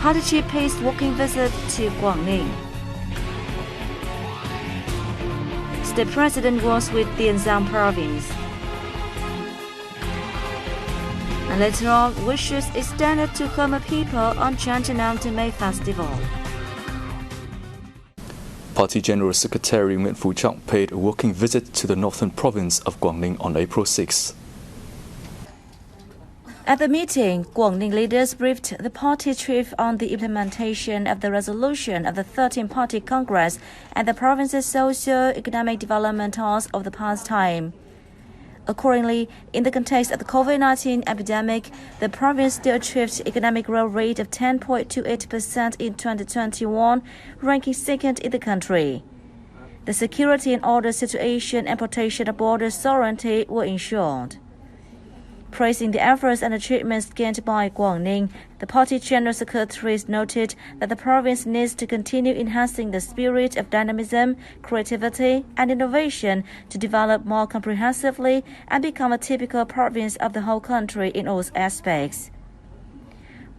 party chief pays walking visit to Guangning. State president was with Tianzang province. And later on, wishes extended to Khmer people on Chantanam to May Festival. Party General Secretary Min Fu-chang paid a walking visit to the northern province of Guangning on April 6. At the meeting, Guangning leaders briefed the party chief on the implementation of the resolution of the 13th Party Congress and the province's socio-economic development tasks of the past time. Accordingly, in the context of the COVID-19 epidemic, the province still achieved economic growth rate of 10.28% in 2021, ranking second in the country. The security and order situation and protection of border sovereignty were ensured. Praising the efforts and achievements gained by Guangning, the party general secretary noted that the province needs to continue enhancing the spirit of dynamism, creativity, and innovation to develop more comprehensively and become a typical province of the whole country in all aspects.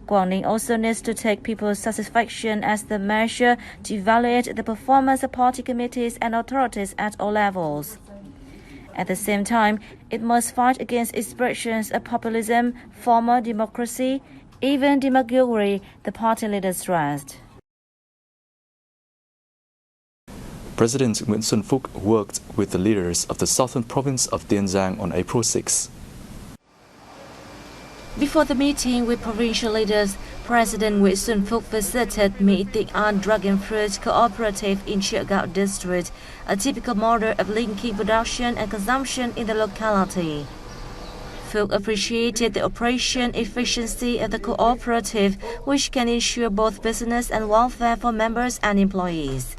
Guangning also needs to take people's satisfaction as the measure to evaluate the performance of party committees and authorities at all levels. At the same time, it must fight against expressions of populism, formal democracy, even demagoguery, the party leader stressed. President Nguyen Xuan Phuc worked with the leaders of the southern province of Tianzang on April 6. Before the meeting with provincial leaders, President Nguyen Xuan Phuc visited Meet the An Dragon Fruit Cooperative in Chiagao District, a typical model of linking production and consumption in the locality. Phuc appreciated the operation efficiency of the cooperative, which can ensure both business and welfare for members and employees.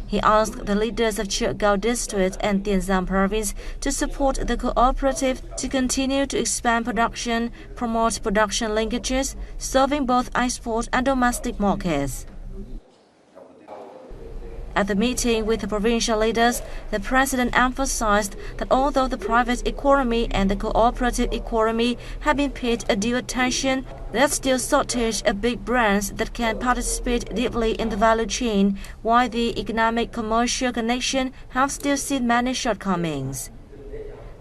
He asked the leaders of Chiagao District and Tianzang Province to support the cooperative to continue to expand production, promote production linkages, serving both export and domestic markets. At the meeting with the provincial leaders, the president emphasized that although the private economy and the cooperative economy have been paid a due attention, there's still shortage of big brands that can participate deeply in the value chain, while the economic commercial connection have still seen many shortcomings.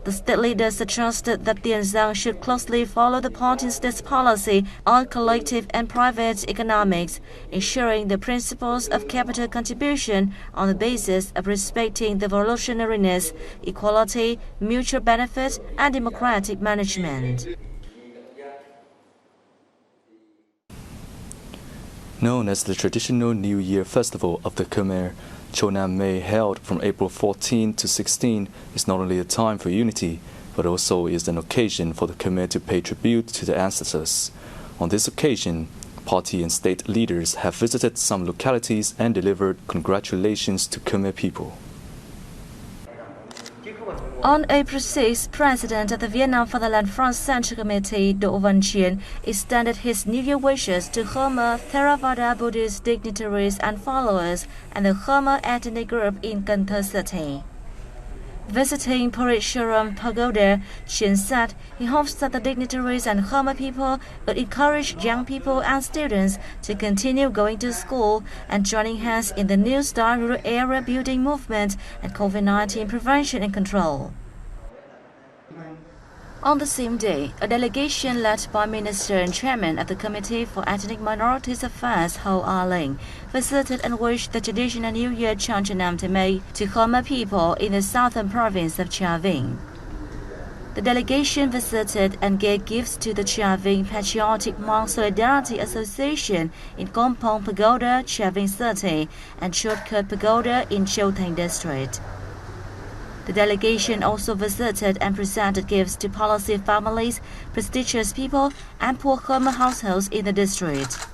The state leaders suggested that Tianzang should closely follow the party's state policy on collective and private economics, ensuring the principles of capital contribution on the basis of respecting the revolutionariness, equality, mutual benefit, and democratic management. Known as the traditional New Year Festival of the Khmer, Chonam May, held from April 14 to 16, is not only a time for unity, but also is an occasion for the Khmer to pay tribute to their ancestors. On this occasion, party and state leaders have visited some localities and delivered congratulations to Khmer people. On April 6, President of the Vietnam Fatherland Front Central Committee, Do Văn Chien, extended his New Year wishes to Khmer Theravada Buddhist dignitaries and followers and the Khmer ethnic group in Cần Thơ City. Visiting Purisharam Pagoda, Chien said he hopes that the dignitaries and Khmer people would encourage young people and students to continue going to school and joining hands in the New Start rural area building movement and COVID-19 prevention and control. On the same day, a delegation led by Minister and Chairman of the Committee for Ethnic Minorities Affairs, Ho Ah Ling, visited and wished the traditional New Year Chantanam Temei to Khmer people in the southern province of Chà Vinh. The delegation visited and gave gifts to the Chà Vinh Patriotic Monk Solidarity Association in Kompong Pagoda, Chà Vinh City, and Chot Pagoda in Châu Thành District. The delegation also visited and presented gifts to policy families, prestigious people, and poor Khmer households in the district.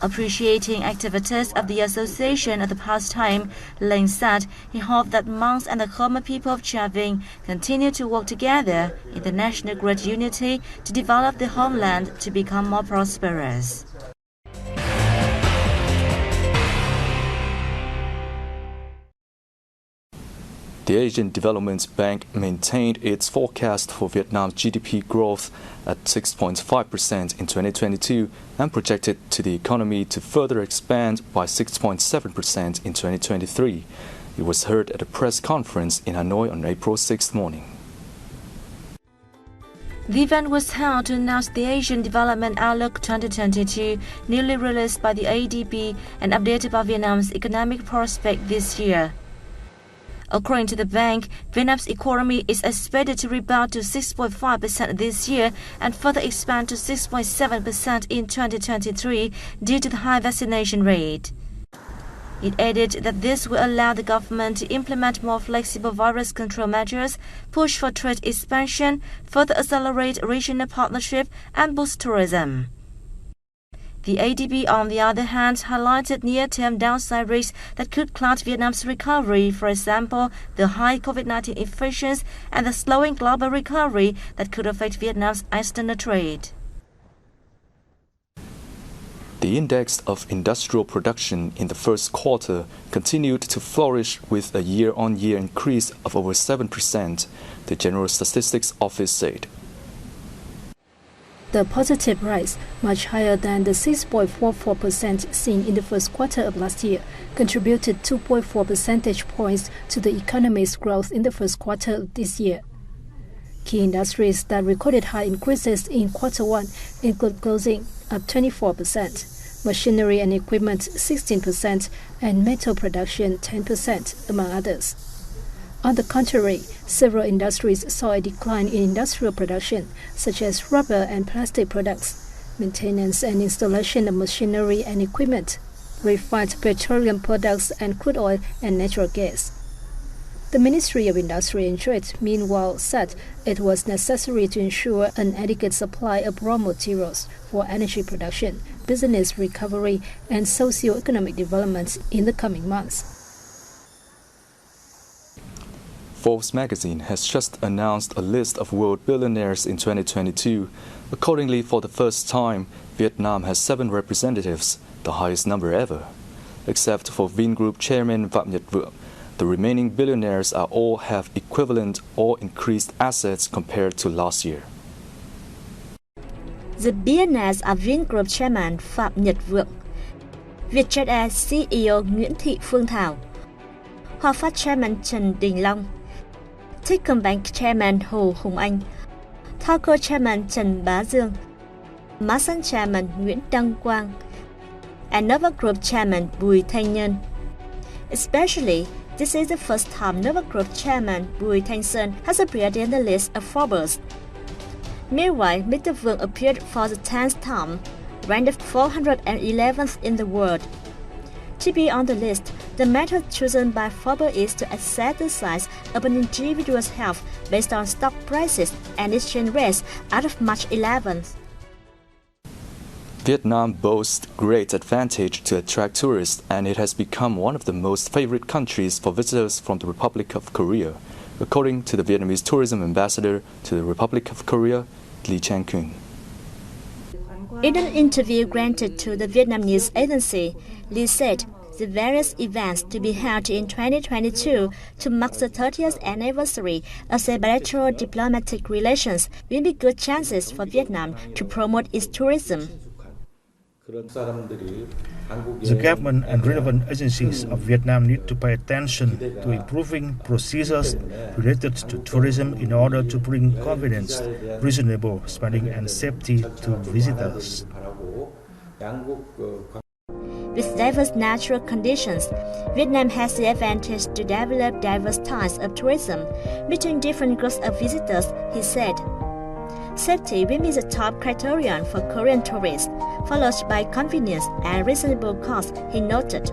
Appreciating activities of the association at the past time, Ling said he hoped that monks and the Khmer people of Chà Vinh continue to work together in the national great unity to develop the homeland to become more prosperous. The The Asian Development Bank maintained its forecast for Vietnam's GDP growth at 6.5% in 2022 and projected the economy to further expand by 6.7% in 2023. It was heard at a press conference in Hanoi on April 6th morning. The event was held to announce the Asian Development Outlook 2022, newly released by the ADB and updated by Vietnam's economic prospect this year. According to the bank, Vietnam's economy is expected to rebound to 6.5% this year and further expand to 6.7% in 2023 due to the high vaccination rate. It added that this will allow the government to implement more flexible virus control measures, push for trade expansion, further accelerate regional partnership, and boost tourism. The ADB, on the other hand, highlighted near-term downside risks that could cloud Vietnam's recovery, for example, the high COVID-19 infections and the slowing global recovery that could affect Vietnam's external trade. The index of industrial production in the first quarter continued to flourish with a year-on-year increase of over 7%, the General Statistics Office said. The positive rise, much higher than the 6.44% seen in the first quarter of last year, contributed 2.4 percentage points to the economy's growth in the first quarter of this year. Key industries that recorded high increases in quarter one include clothing, up 24%, machinery and equipment 16%, and metal production 10%, among others. On the contrary, several industries saw a decline in industrial production, such as rubber and plastic products, maintenance and installation of machinery and equipment, refined petroleum products, and crude oil and natural gas. The Ministry of Industry and Trade, meanwhile, said it was necessary to ensure an adequate supply of raw materials for energy production, business recovery, and socio-economic development in the coming months. Forbes magazine has just announced a list of world billionaires in 2022. Accordingly, for the first time, Vietnam has 7 representatives, the highest number ever. Except for Vingroup chairman Phạm Nhật Vượng, the remaining billionaires all have equivalent or increased assets compared to last year. The billionaires are Vingroup chairman Phạm Nhật Vượng, Vietjet Air CEO Nguyễn Thị Phương Thảo, Hòa Phát chairman Trần Đình Long, Techcombank chairman Hồ Hùng Anh, Thaco chairman Trần Bá Dương, Masan chairman Nguyễn Đăng Quang, and Nova Group chairman Bùi Thanh Nhân. Especially, this is the first time Nova Group chairman Bùi Thanh Sơn has appeared in the list of Forbes. Meanwhile, Mr. Vượng appeared for the 10th time, ranked 411th in the world. To be on the list, the method chosen by Forbes is to assess the size of an individual's health based on stock prices and exchange rates out of March 11th. Vietnam boasts great advantage to attract tourists, and it has become one of the most favorite countries for visitors from the Republic of Korea, according to the Vietnamese tourism ambassador to the Republic of Korea, Lee Chang-kun. In an interview granted to the Vietnam News Agency, Lee said the various events to be held in 2022 to mark the 30th anniversary of the bilateral diplomatic relations will be good chances for Vietnam to promote its tourism. The government and relevant agencies of Vietnam need to pay attention to improving procedures related to tourism in order to bring confidence, reasonable spending, and safety to visitors. With diverse natural conditions, Vietnam has the advantage to develop diverse types of tourism between different groups of visitors, he said. Safety will be the top criterion for Korean tourists, followed by convenience and reasonable cost, he noted.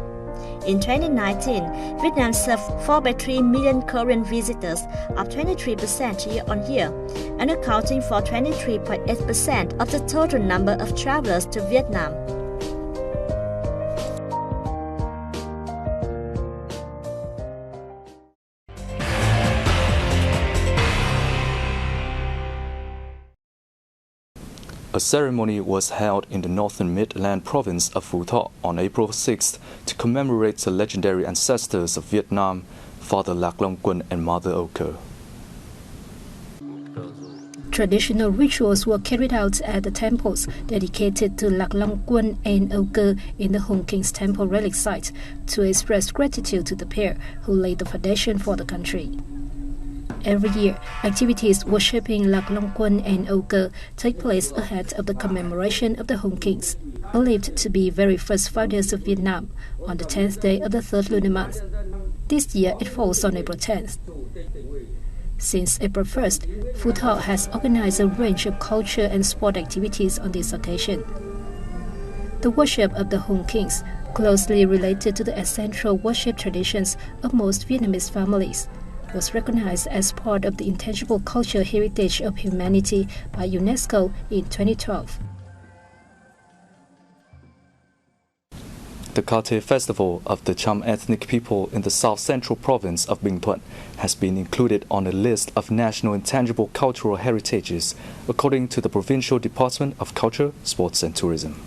In 2019, Vietnam served 4.3 million Korean visitors, up 23% year-on-year, and accounting for 23.8% of the total number of travelers to Vietnam. A ceremony was held in the northern Midland province of Phu Thọ on April 6th to commemorate the legendary ancestors of Vietnam, Father Lạc Long Quân and Mother Oka. Traditional rituals were carried out at the temples dedicated to Lạc Long Quân and Oka in the Hung King's temple relic site to express gratitude to the pair who laid the foundation for the country. Every year, activities worshipping Lạc Long Quân and Oka take place ahead of the commemoration of the Hung Kings, believed to be very first founders of Vietnam, on the 10th day of the third lunar month. This year, it falls on April 10th. Since April 1st, Phu Thọ has organized a range of culture and sport activities on this occasion. The worship of the Hung Kings, closely related to the ancestral worship traditions of most Vietnamese families, was recognized as part of the intangible cultural heritage of humanity by UNESCO in 2012. The Kate Festival of the Cham ethnic people in the south-central province of Bình Thuận has been included on a list of national intangible cultural heritages, according to the Provincial Department of Culture, Sports and Tourism.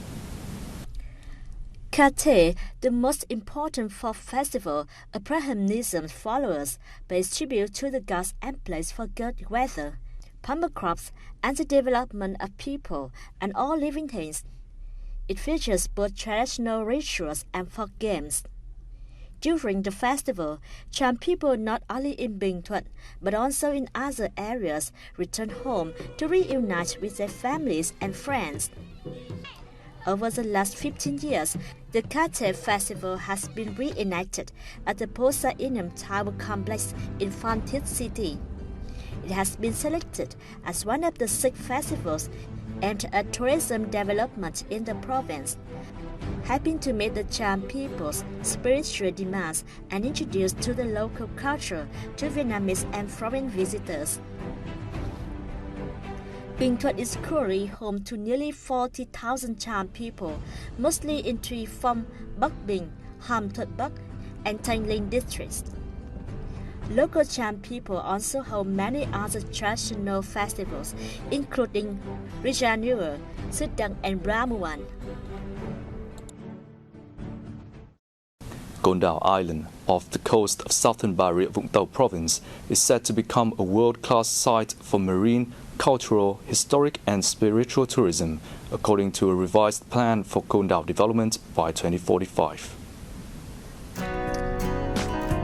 Kate, the most important folk festival of Brahmanism followers, pays tribute to the gods and plays for good weather, pumper crops, and the development of people and all living things. It features both traditional rituals and folk games. During the festival, Cham people not only in Bình Thuận but also in other areas return home to reunite with their families and friends. Over the last 15 years, the Kate Festival has been reenacted at the Posa Inam Tower Complex in Phan Thiết City. It has been selected as one of the 6 festivals aimed at tourism development in the province, helping to meet the Cham people's spiritual demands and introduce to the local culture to Vietnamese and foreign visitors. Bình Thuận is currently home to nearly 40,000 Cham people, mostly in 3 Phong, Bắc Bình, Hàm Thuận Bắc, and Thanh Linh districts. Local Cham people also hold many other traditional festivals, including Rijanua, Sudang, and Ramuan. Gundam Island, off the coast of southern Bà Rịa Vũng Tàu province, is set to become a world-class site for marine, cultural, historic and spiritual tourism, according to a revised plan for Gundam development by 2045.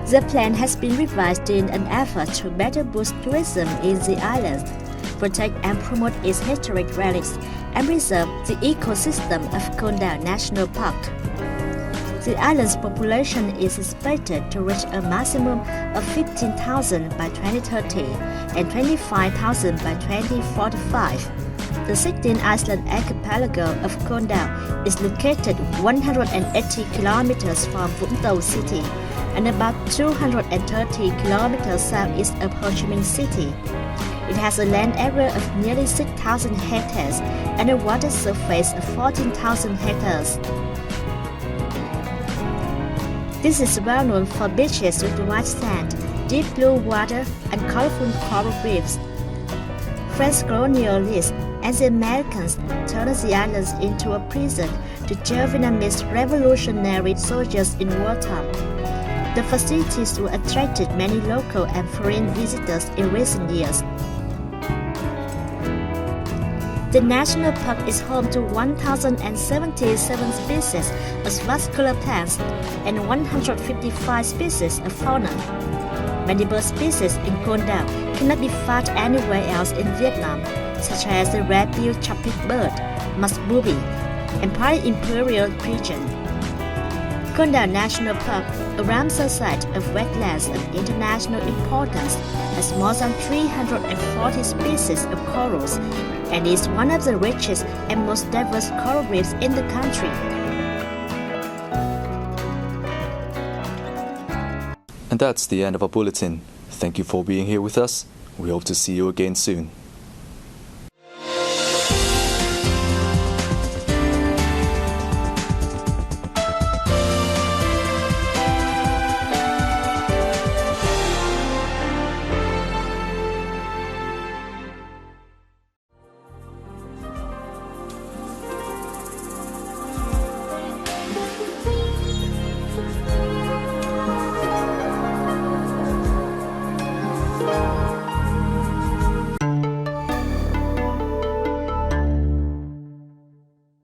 The plan has been revised in an effort to better boost tourism in the island, protect and promote its historic relics, and preserve the ecosystem of Gundam National Park. The island's population is expected to reach a maximum of 15,000 by 2030 and 25,000 by 2045. The 16-island archipelago of Gundam is located 180 kilometers from Vũng Tàu City and about 230 kilometers southeast of Ho Chi Minh City. It has a land area of nearly 6,000 hectares and a water surface of 14,000 hectares. This is well known for beaches with white sand, deep blue water, and colorful coral reefs. French colonialists and the Americans turned the islands into a prison to jail Vietnamese revolutionary soldiers in wartime. The facilities will attracted many local and foreign visitors in recent years. The national park is home to 1,077 species of vascular plants and 155 species of fauna. Many bird species in Gundam cannot be found anywhere else in Vietnam, such as the red-billed chappic bird, musk booby, and party imperial pigeon. Gundam National Park, a Ramsar site of wetlands of international importance, has more than 340 species of corals and is one of the richest and most diverse coral reefs in the country. And that's the end of our bulletin. Thank you for being here with us. We hope to see you again soon.